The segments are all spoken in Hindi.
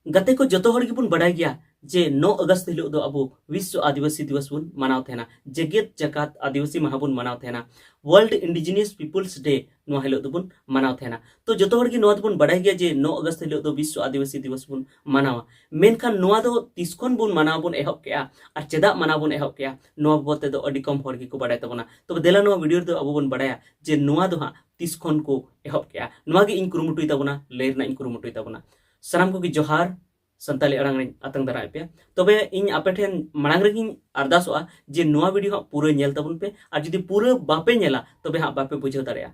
गते को जो हर गेबुन बड़ाय गया जे 9 अगस्त हिलो दो अब विश्व आदिवासी दिवस बुन मनाव थेना, जेगेत जकात आदिवासी माह बुन मनाव थेना, वर्ल्ड इंडिजिनियस पीपल्स डे नो हिलो बुन मनाव थेना। तो जो हर बुन बड़ाय गया जे 9 अगस्त हिलो दो विश्व आदिवासी दिवस बुन मनावा। मेनखान नोआ दो तिसखन बुन मनाव बुन एहब केआ और चेदा मनाव बुन एहब केआ नोआ बाबते दो अडी कम हर को बड़ाय तबना। तो देला नोआ वीडियो दो अब बुन बड़ाया जे नोआ दो हां तिसखन को एहब केआ नोआ गे इन कुरुमुटुय तबना लैर ना इन कुरुमुटुय तबना। सानाम को की जोहार संताली अड़ांग आतंग दारा पे तबे इन आपे ठेन मांग रेगिन अरदासोआ जे नोआ वीडियो पूरा नेल तबन पे और जुदी पूरा बापे नेला तबे हाँ बापे बुझाव दाड़ेया।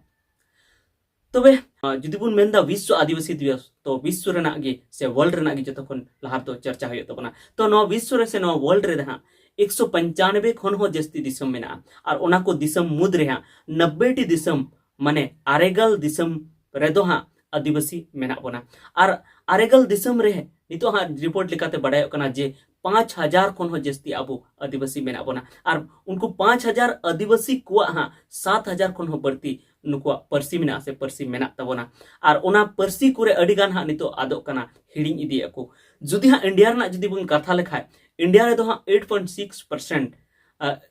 तबे जुदी बुन मेनदा विश्व आदिवासी दिवस तो विश्व रेनाग गे से वर्ल्ड रेनाग गे जतखन लहार तो चर्चा होय तबना। तो नो विश्व रे से नो वर्ल्ड रे हाँ 195 खन हो जस्ती दिसम मेना और ओना को दिसम मुद रे हाँ 90 टी दिसम माने आरेगल दिसम रेदो हाँ आदिवासी मेना बोना और आरेगल दिसम रे नितो हाँ रिपोर्ट लिखाते बढ़ाया कना जे 5000 खन हो जस्ती अब आदिवासी मेना बोना और उनको 5000 आदिवासी को हाँ 7000 खन हो बढ़ती नुकुआ परसी मेना से परसी मेना तबोना और ओना परसी कुरे अडिगान हाँ नितो आदो कना हिडिंग इदी को जुदी हाँ इंडिया ना जुदी बुन कथा लेखा इंडिया रे दो हाँ 8.6%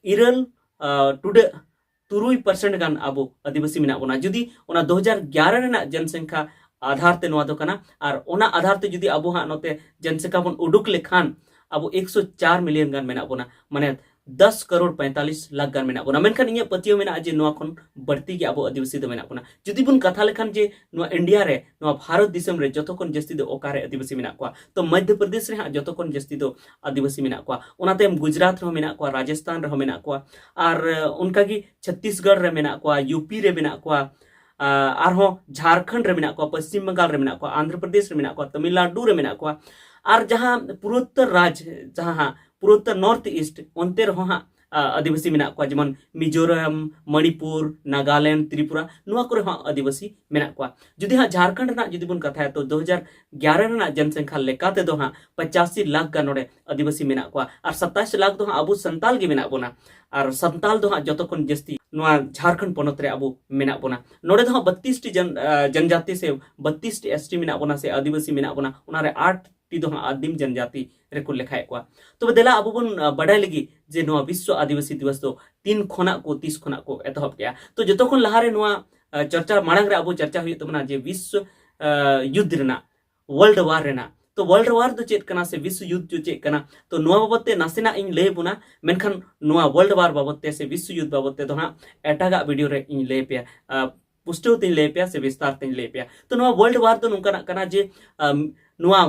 इरल टुडे 3% गान अब आदिवासी मेना बोना जुदी ओना 2011 रेना जनसंख्या आधार ते नोआ दो कना और ओना आधार ते जुदी अब हाँ नोते जनसंख्या बन उडुक लेखान अब 104 मिलियन गान मेना बोना माने 10 करोड़ 45 लाख गान मेना बोना। मेनखान इᱧ पतियो मेना जे नोआ खन बढ़ती के अब आदिवासी दो मेना बोना जुदी बुन कथा लेखान जे नोआ इंडिया रे नोआ भारत दिसम रे जतो खन जस्ती दो ओकारे आदिवासी मेना को तो मध्य प्रदेश रे हाँ जतो खन जस्ती दो आदिवासी मेना को ओनाते गुजरात रे मेना को राजस्थान रे मेना को और उनका की छत्तीसगढ़ रे मेना को यूपी रे मेना को झारखंड रे मेना को पश्चिम बंगाल रे मेना को आंध्र प्रदेश रे मेना को तमिलनाडु रे मेना को और जहाँ पूर्वोत्तर राज्य जहाँ पूर्वोत्तर नॉर्थ ईस्ट अंते हाँ आदिवासी मेना को जमन मिजोरम मणिपुर नागालैंड त्रिपुरा नुआ को हाँ आदिवासी मेना को जुदी हाँ झारखंड ना जुदी बुन कथा है तो 2011 रेना जनसंख्या लेकाते दो हाँ 85 लाख का नोड़े आदिवासी मेना को और 27 लाख दो हाँ अबू संताल के मेना बोना और संताल दो हाँ जतो खन जस्ती नोआ झारखंड पनत रे अबू मेना बोना नोड़े दो हाँ 32 टी जनजाति से 32 टी एसटी मेना बोना से आदिवासी मेना बोना उनारे 8 टी दो हाँ आदिम जनजाति रेको लेखाए को तो देला अब बन बड़ाई लगी जे नोआ विश्व आदिवासी दिवस तो 3 खना को 30 खना को एतहब गया। तो जतो खन लहारे नोआ चर्चा मांग रे अब चर्चा हुई तबना जे विश्व युद्ध रेना वर्ल्ड वार रेना तो वर्ल्ड वार दो चेक कना से विश्व युद्ध जो चेक कना तो नोआ बाबते नासेना इन ले बुना मेनखान नोआ वर्ल्ड वार बाबते से विश्व युद्ध बाबते तो हाँ एटागा वीडियो रे इन ले पे पुष्टो तीन ले पे से विस्तार तीन ले पे तो नोआ वर्ल्ड वार तो नुका कना जे नोआ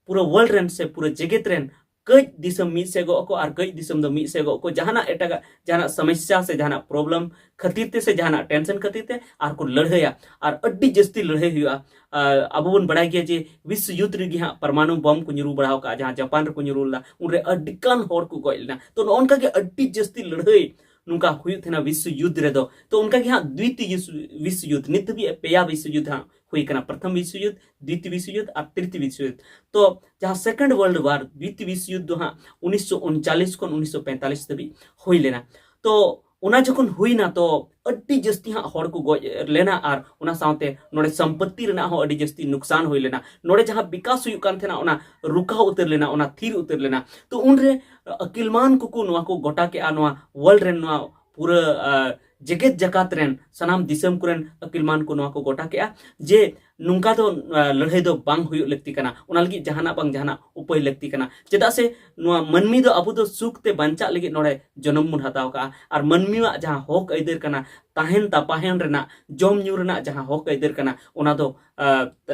पूरा वर्ल्ड रेन से पूरा जगत रेन कई दिसम मी से गो को और कई दिसम दो मी से गो को जहाना एटागा जहाना समस्या से जहाना प्रॉब्लम खातिर ते से जहाना टेंशन खातिर ते आर को लड़ाया और अड्डी जस्ती लड़ाई हुआ अब बन बड़ा गया जे विश्व युद्ध रे हाँ परमाणु बम को nyuruh बढ़ाव का जहाँ जापान रे को nyuruh ला उनरे अड्डीकान होड़ को गइलना तो उनका के अड्डी जस्ती लड़ाई नुका हुई थे ना विश्व युद्ध रे दो तो उनका के हाँ द्वितीय विश्व युद्ध नित भी पेया विश्व युद्ध हाँ हुई कना प्रथम विश्व युद्ध द्वितीय विश्व युद्ध और तृतीय विश्व युद्ध तो जहाँ सेकंड वर्ल्ड वार द्वितीय विश्व युद्ध हाँ 1939 को 1945 तभी हुई लेना तो उना जखन हुई ना तो अड्डी जस्ती हाँ हड़ को गज लेना और उना साउते नोड़े संपत्ति रेना हो अड्डी जस्ती नुकसान हुई लेना नोड़े जहाँ विकास हुई कान थे ना उना रुका उतर लेना उना थीर उतर लेना तो उनरे अकिलमान को नुआ को गोटा के नुआ वर्ल्ड रेन नुआ पूरा जगत जकात रेन सनाम दिसम कुरेन अकिलमान को नुआ को गोटा के जे नुंका तो लड़ाई दो बांग हुई लगती कना उना लगी जहाना बांग जहाना उपाय लगती कना चेदा से नुआ मनमी दो अबु दो सुख ते बंचा लगी नोड़े जन्म मुन हताव का और मनमी वा जहाँ हक अइदर कना ताहेन तापाहेन रेना जम न्यू रेना जहाँ हक अइदर कना उना दो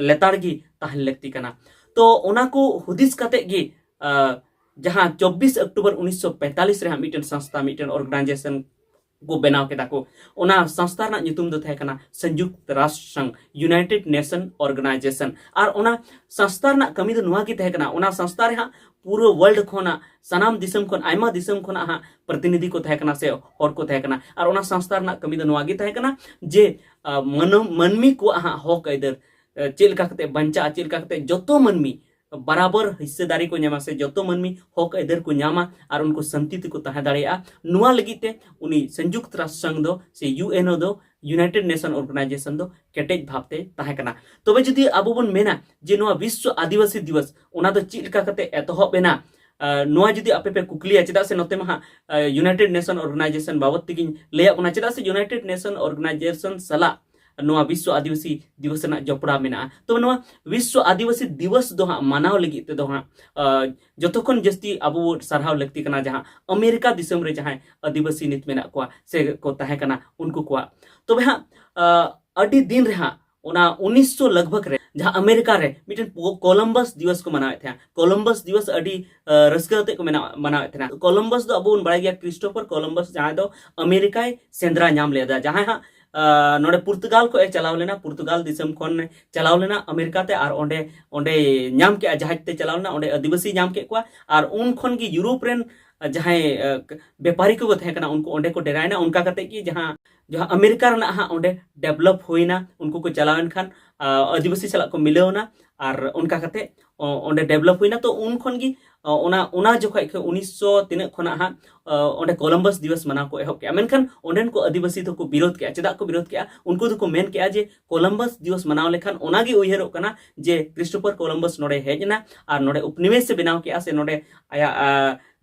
लेताड़गी ताहेन लगती कना तो उना को हुदिस काते गी जहाँ 24 अक्टूबर 1945 रे मिटन संस्था मिटन ऑर्गेनाइजेशन को बनाव के को ओना संस्था ना नितुम दो थाकना संयुक्त राष्ट्र संघ यूनाइटेड नेशन ऑर्गेनाइजेशन और ओना संस्था ना कमी दो नुआ की थाकना ओना संस्था रे हाँ पूरा वर्ल्ड खोना सनाम दिसम खोन आयमा दिसम खोना हाँ प्रतिनिधि को थाकना से और को थाकना और ओना संस्था ना कमी दो नुआ की थाकना जे मनमी को हाँ हक इधर चेल का कते बंचा चेल का कते जतो मनमी बराबर हिस्सेदारी को न्यामा से जतो मनमी हक इधर को न्यामा और उनको संतित को तहा दाड़ेया नुआ लगिते उनी संयुक्त राष्ट्र संघ दो से यूएनओ दो यूनाइटेड नेशन ऑर्गेनाइजेशन दो केटेज भावते ताहे कना तबे जुदी आबो बोन मेना जे नोआ विश्व आदिवासी दिवस ओना दो चीज लेका कते एतहब बेना नोआ जुदी आपे पे कुकलिया चेदा से नोते महा यूनाइटेड नेशन ऑर्गेनाइजेशन बाबत तिगिन लेया ओना चेदा से यूनाइटेड नेशन ऑर्गेनाइजेशन सला नोआ विश्व आदिवासी दिवस ना जपड़ा मेना तो नोआ विश्व आदिवासी दिवस दो हा मानाव लगी ते दो हा जतोखन जस्ती अबो सरहाव लगती कना जहां अमेरिका दिसम रे जहां आदिवासी नित मेना को से को ताहे कना उनको को तबे हा अडी दिन रे हा ओना 1900 लगभग रे जहां अमेरिका रे मिटन कोलंबस दिवस को मनावे थे कोलंबस दिवस अडी रस्कते को मनावे थे कोलंबस दो अबो बड़ा गया क्रिस्टोफर कोलंबस जहां दो अमेरिका सेंद्रा नाम लेदा जहां हा नोडे पुर्तगाल को चलाव लेना पुर्तगाल दिसम खन चलाव लेना अमेरिका ते और ओंडे ओंडे नाम के जहाज ते चलाव लेना ओंडे आदिवासी नाम के को और उन खन की यूरोप रेन जहां व्यापारी को थे कना उनको ओंडे को डेरायना उनका कते की जहां जहां अमेरिका रना हा ओंडे डेवलप होइना उनको को चलावन खान आदिवासी सला को मिलेवना और उनका कते ओंडे डेवलप होइना तो उन खन की ओना जोखा 1900 तिने खना हा ओंडे कोलंबस दिवस मना को एहब के मेनखान ओंडेन को आदिवासी तो को विरोध के चेदा को विरोध के उनको तो को मेन के जे कोलंबस दिवस मनाव लेखान ओनागे उयहरो कना जे क्रिस्टोफर कोलंबस नोडे हेजना और नोडे उपनिवेश से बनाव के से नोडे आया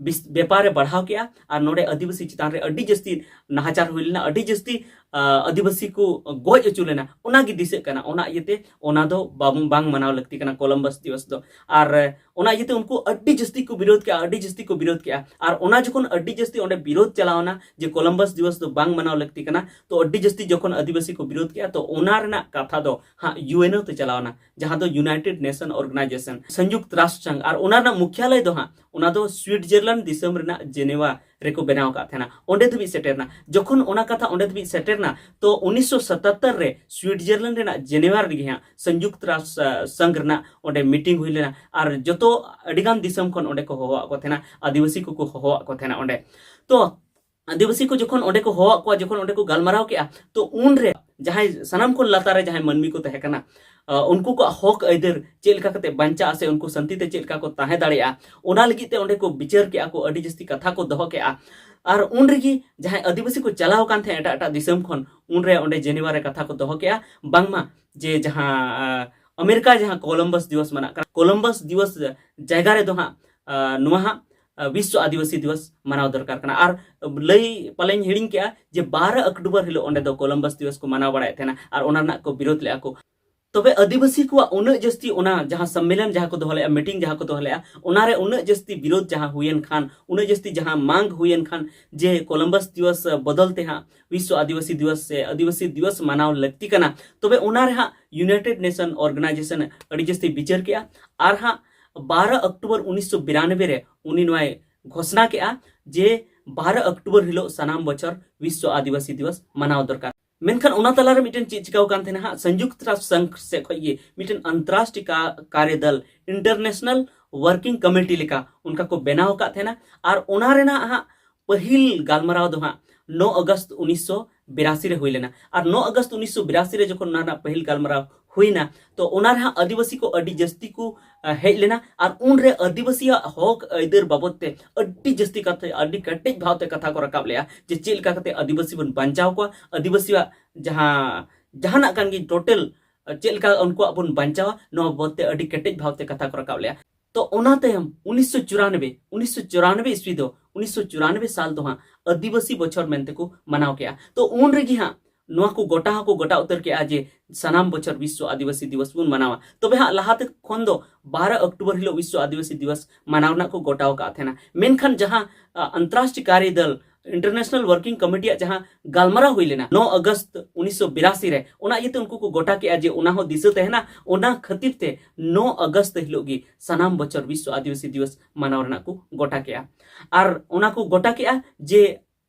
व्यापार बढ़ाव के और नोडे आदिवासी चितान रे अड्डी जस्ती नाहाचार हुइलना अड्डी जस्ती आदिवासी को गोज अचु लेना ओनागे दिसे कना ओना इते ओना दो बांग मनाव लगती कना कोलंबस दिवस दो और ओना इते उनको अड्डी जस्ती को विरोध के अड्डी जस्ती को विरोध के और ओना जखन अड्डी जस्ती ओंडे विरोध चलावना जे कोलंबस दिवस दो बांग मनाव लगती कना तो अड्डी जस्ती जखन आदिवासी को विरोध के तो ओना रेना कथा दो हां यूएनओ ते चलावना जहां दो यूनाइटेड नेशन ऑर्गेनाइजेशन संयुक्त राष्ट्र संघ और ओना मुख्यालय दो हां ओना दो स्विट्जरलैंड दिसम रेना जेनेवा रेको बनाव का थेना ओंडे धबी सेटेरना जखन ओना कथा ओंडे धबी सेटेरना तो 1977 रे स्विट्जरलैंड रेना जेनेवा रे हां संयुक्त राष्ट्र संघ रेना ओंडे मीटिंग हुई लेना और जतो अडिगान दिसम खन ओंडे को होवा को थेना आदिवासी को होवा को थेना ओंडे तो आदिवासी को जखन ओंडे को होवा को जखन ओंडे को गलमाराव के तो उन रे जहां सनाम को लातारे जहां मनमी को तहे कना उनको को हक अदर चेलका कते बंचा से उनको संति ते चेलका को ताहे दाड़िया ओना लगी ते ओंडे को विचार के को अडी जस्ती कथा को दहो के और उन रेगी जहां आदिवासी को चलाव कान थे एटा एटा दिसम खन उन रे ओंडे जेनेवा रे कथा को दहो के बांगमा जे जहां अमेरिका जहां कोलंबस दिवस मना कोलंबस दिवस जगह रे दो हां नुहा विश्व आदिवासी दिवस मनाव दरकार कना और लई पलेन हिडिंग के जे 12 अक्टूबर हिलो ओंडे दो कोलंबस दिवस को मनाव बड़ाय थेना और ओना ना को विरोध ले को तबे आदिवासी को उन जस्ती ओना जहां सम्मेलन जहां को दोहले मीटिंग जहां को दोहले ओना रे उन जस्ती विरोध जहां हुयन खान उन जस्ती जहां मांग हुयन खान जे कोलंबस दिवस बदलते हां विश्व आदिवासी दिवस से आदिवासी दिवस मनाव लगती कना तबे ओना रे हां यूनाइटेड नेशन ऑर्गेनाइजेशन अडी जस्ती विचार के और हां 12 अक्टूबर 1992 रे उनी नोय घोषणा के जे 12 अक्टूबर हिलो सनाम बचर विश्व आदिवासी दिवस मनाव दरकार मेनखान ओना तलारे मिटन चिकाव कान थेना संयुक्त राष्ट्र संघ से खये मिटन अंतरराष्ट्रीय कार्यदल इंटरनेशनल वर्किंग कमेटी लेका उनका को बनाव का थेना और ओना रेना पहिल गालमराव दो 9 अगस्त 1982 रे हुइलेना और 9 अगस्त 1982 रे जखन ना पहिल गालमराव हुईना तो ओना रे आदिवासी को अडी जस्ती को हेज लेना और उन रे आदिवासी हक अदर बाबत ते अडी जस्ती कथे अडी कटेज भाव ते कथा को रकाब लेया जे चेल का कते आदिवासी बन बंचाव को आदिवासी जहां जहाना कान की टोटल चेल का उनको अपन बंचाव नो बाबत ते अडी कटेज भाव ते कथा को रकाब लेया तो ओना ते हम 1994 ईस्वी दो 1994 साल दो हां आदिवासी बछर मेनते को मनाव के तो उन रेगी हां नोआ को गोटा उतर के आजे सनाम बछर विश्व आदिवासी दिवस बन मनावा तबे हां लहाते खन दो 12 अक्टूबर हिलो विश्व आदिवासी दिवस मनावना को गोटाव का थेना मेनखान जहां अंतरराष्ट्रीय कार्यदल इंटरनेशनल वर्किंग कमेटी जहां गालमारा हुई लेना 9 अगस्त 1982 रे ओना इते उनको को गोटा के आजे ओना हो दिसो तेना ओना खातिर ते 9 अगस्त हिलोगी सनाम बचर विश्व आदिवासी दिवस मनावना को गोटा के और ओना को गोटा के जे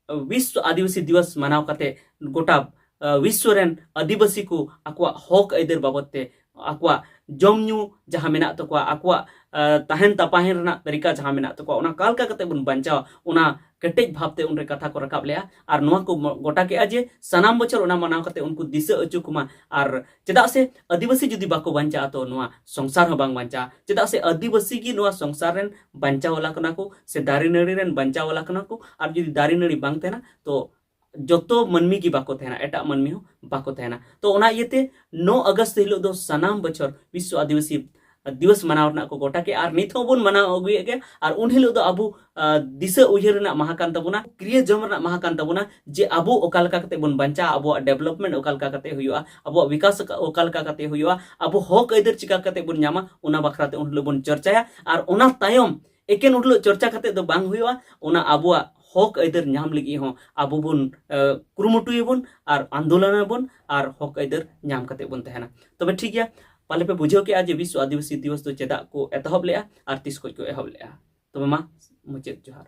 विश्व आदिवासी दिवस मनाव काते गोटा विश्व रेन आदिवासी को आकवा हक अदर बाबते आकवा जमन्यू जहां मेना तकवा आकवा तहन तपाहन रना तरीका जहां मेना तकवा ओना कालका कते बन बंचाव ओना कटेज भावते उनरे कथा को रकाब लेया और नोआ को गोटा के जे सनाम बचर ओना मनाव कते उनको दिशा अचु कुमा और चेदा से आदिवासी जुदी बाको बंचा तो नोआ संसार हो बांग बंचा चेदा से आदिवासी की नोआ संसार रेन बंचा वाला कना को से दारी नड़ी रेन बंचा वाला कना को और जुदी दारी नड़ी बांग तेना तो जोतो मनमी की बाको तहना एटा मनमी हो बाको तहना तो ओना इयते 9 अगस्त हिलो दो सनाम बछर विश्व आदिवासी दिवस मनाव रना को गोटा के आर नित होबन मनाव अगुए के आर उन हिलो दो अबु दिशा उयहर रना माहा कान तबुना क्रिया जम रना माहा कान तबुना जे अबु ओकालका कते बन बंचा अबु डेवलपमेंट ओकालका कते हुयुआ अबु विकास ओकालका कते हुयुआ अबु हक अइदर चिका कते बन न्यामा ओना बखराते उन हिलो बन चर्चाया आर ओना तायम एकेन उन हिलो चर्चा कते दो बांग हुयुआ ओना अबुआ हक अइदर ᱧᱟᱢ ᱞᱟᱹᱜᱤᱫ ᱦᱚᱸ ᱟᱵᱚ ᱵᱚᱱ ᱠᱩᱨᱩᱢᱩᱴᱩᱭᱟᱵᱚᱱ ᱟᱨ ᱟᱱᱫᱳᱞᱚᱱᱟᱵᱚᱱ ᱟᱨ ᱦᱚᱠ ᱟᱹᱭᱫᱟᱹᱨ ᱧᱟᱢ ᱠᱟᱛᱮ ᱵᱚᱱ ᱛᱟᱦᱮᱱᱟ ᱛᱚᱵᱮ ᱴᱷᱤᱠ ᱜᱮᱭᱟ ᱯᱟᱞᱮ ᱯᱮ ᱵᱩᱡᱷᱟᱹᱣ ᱠᱮᱜᱼᱟ ᱡᱮ ᱵᱤᱥᱥᱚ ᱟᱹᱫᱤᱵᱟᱹᱥᱤ ᱫᱤᱵᱚᱥ ᱫᱚ ᱪᱮᱫᱟᱜ ᱠᱚ ᱮᱛᱚᱦᱚᱵ ᱞᱮᱜᱼᱟ ᱟᱨ ᱛᱤᱥ ᱠᱷᱚᱡ ᱠᱚ ᱮᱦᱚᱵ ᱞᱮᱜᱼᱟ ᱛᱚᱵᱮ ᱢᱟ ᱢᱩᱪᱟᱹᱫ ᱡᱚᱦᱟᱨ